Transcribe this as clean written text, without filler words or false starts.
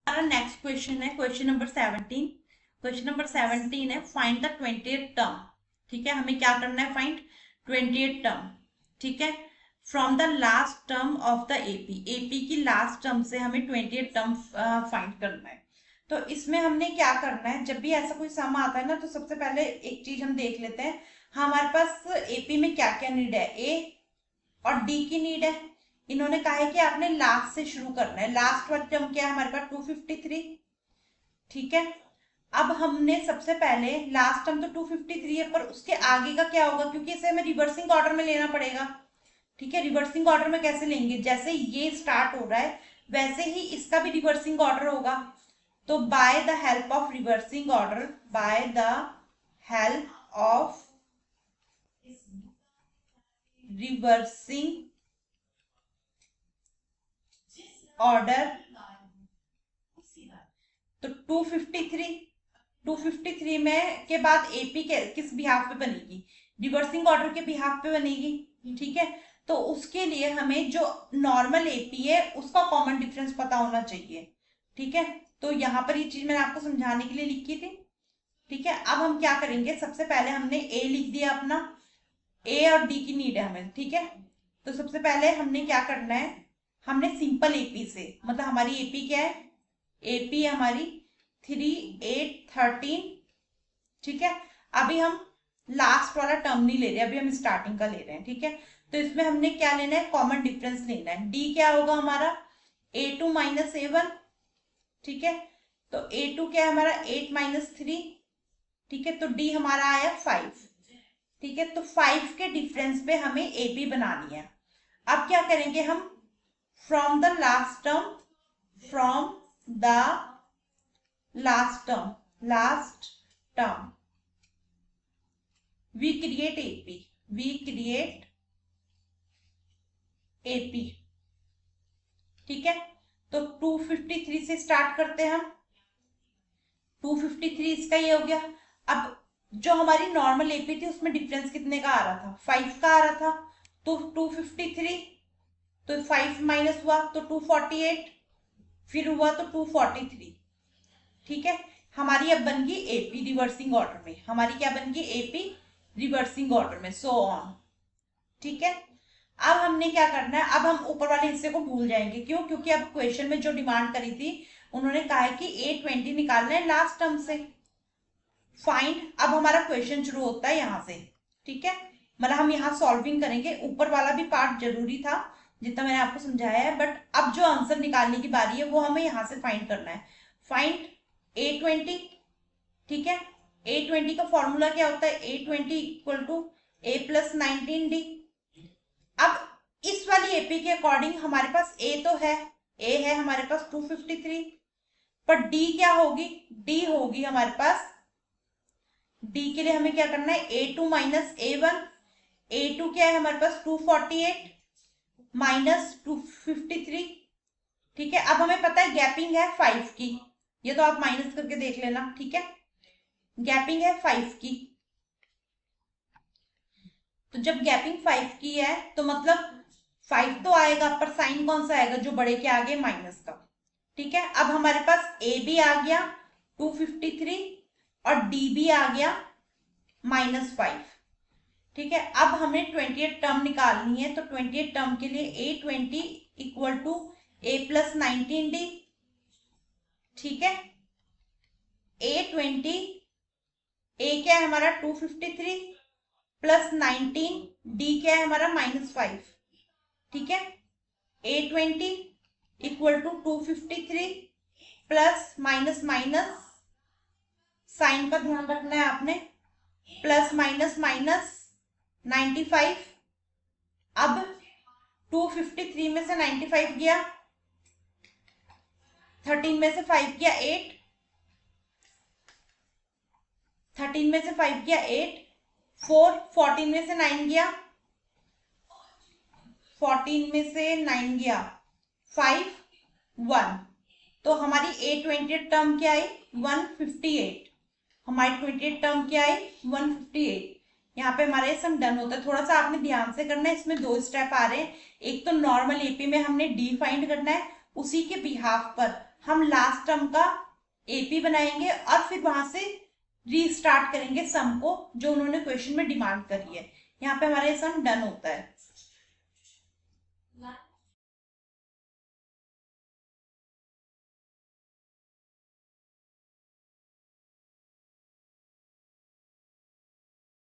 हमारा next question है question number 17। Question number 17 है फाइंड द 20th टर्म। ठीक है, हमें क्या करना है, फाइंड 20th टर्म। ठीक है, from the last term of the AP, AP की लास्ट टर्म से हमें 20th टर्म फाइंड करना है। तो इसमें हमने क्या करना है, जब भी ऐसा कोई सम आता है ना, तो सबसे पहले एक चीज हम देख लेते हैं हमारे पास एपी में क्या क्या नीड है। ए और डी की नीड है। इन्होंने कहा है कि आपने लास्ट से शुरू करना है। लास्ट वाली टर्म क्या है हमारे पास, 253। ठीक है, अब हमने सबसे पहले लास्ट टर्म तो 253 है, पर उसके आगे का क्या होगा, क्योंकि इसे हमें रिवर्सिंग ऑर्डर में लेना पड़ेगा। ठीक है, रिवर्सिंग ऑर्डर में कैसे लेंगे, जैसे ये स्टार्ट हो रहा है वैसे ही इसका भी रिवर्सिंग ऑर्डर होगा। तो by the help of reversing order, by the help of reversing order, तो 253 में के बाद एपी के किस बिहाफ पे बनेगी, रिवर्सिंग ऑर्डर के बिहाफ पे बनेगी। ठीक है, तो उसके लिए हमें जो नॉर्मल एपी है उसका कॉमन डिफरेंस पता होना चाहिए। ठीक है, तो यहाँ पर ये चीज मैंने आपको समझाने के लिए लिखी थी। ठीक है, अब हम क्या करेंगे, सबसे पहले हमने ए लिख दिया अपना, ए और डी की नीड है हमें। ठीक है, तो सबसे पहले हमने क्या करना है, हमने सिंपल एपी से, मतलब हमारी एपी क्या है, एपी हमारी 3 8 13। ठीक है, अभी हम लास्ट वाला टर्म नहीं ले रहे, अभी हम स्टार्टिंग का ले रहे हैं। ठीक है, तो इसमें हमने क्या लेना है, कॉमन डिफरेंस लेना है। डी क्या होगा हमारा, A2 माइनस A1। ठीक है, तो A2 क्या है हमारा, 8 माइनस 3। ठीक है, तो डी हमारा आया 5। ठीक है, तो 5 के डिफरेंस पे हमें एपी बनानी है। अब क्या करेंगे हम, from the last term, from the last term we create AP। ठीक है, तो 253 से स्टार्ट करते हैं हम, 253 इसका ये हो गया। अब जो हमारी नॉर्मल एपी थी उसमें डिफरेंस कितने का आ रहा था, 5 का आ रहा था। तो 253, तो 5 माइनस हुआ तो 248, फिर हुआ तो 243। ठीक है, हमारी अब बन गई एपी रिवर्सिंग ऑर्डर में, हमारी क्या बन गई, एपी रिवर्सिंग ऑर्डर में, सो ऑन। ठीक है, अब हमने क्या करना है, अब हम ऊपर वाले हिस्से को भूल जाएंगे। क्यों, क्योंकि अब क्वेश्चन में जो डिमांड करी थी उन्होंने कहा है कि A20 निकालना है लास्ट टर्म से। फाइंड, अब हमारा क्वेश्चन शुरू होता है यहां से। ठीक है, मतलब हम यहाँ सॉल्विंग करेंगे, ऊपर वाला भी पार्ट जरूरी था जितना मैंने आपको समझाया है, बट अब जो आंसर निकालने की बारी है वो हमें यहाँ से फाइंड करना है। Find A20। ठीक है, A20 का फॉर्मूला क्या होता है, A20 equal to A plus 19D। अब इस वाली एपी के अकॉर्डिंग हमारे पास ए तो है, ए है हमारे पास 253, पर डी क्या होगी, डी होगी हमारे पास, डी के लिए हमें क्या करना है, A2 माइनस A1। A2 क्या है हमारे पास 248 माइनस 253। ठीक है, अब हमें पता है गैपिंग है 5 की, ये तो आप माइनस करके देख लेना। ठीक है, गैपिंग है 5 की, तो जब गैपिंग 5 की है तो मतलब 5 तो आएगा, पर साइन कौन सा आएगा, जो बड़े के आगे माइनस का। ठीक है, अब हमारे पास ए भी आ गया 253 और डी भी आ गया -5। ठीक है, अब हमें 20th टर्म निकालनी है, तो 20th टर्म के लिए A20 equal to A plus 19D। ठीक है, A20, ए क्या है हमारा 253 प्लस 19, डी क्या है हमारा -5। ठीक है, A20 equal to 253 plus minus minus, sign का ध्यान रखना है आपने, प्लस माइनस माइनस 95। अब 253 में से 95 गया, 13 में से 5 गया 8, 13 में से 5 गया 8, 4, 14 में से 9 गया, 14 में से 9 गया 5, 1। तो हमारी A20 टर्म क्या आई, 158। हमारी 20 टर्म क्या आई, 158। यहाँ पे हमारा सम डन होता है। थोड़ा सा आपने ध्यान से करना है, इसमें 2 स्टेप आ रहे हैं। एक तो नॉर्मल एपी में हमने डी फाइंड करना है, उसी के बिहाफ पर हम लास्ट टर्म का एपी बनाएंगे और फिर वहां से रीस्टार्ट करेंगे सम को, जो उन्होंने क्वेश्चन में डिमांड करी है। यहाँ पे हमारा ये सम डन होता है।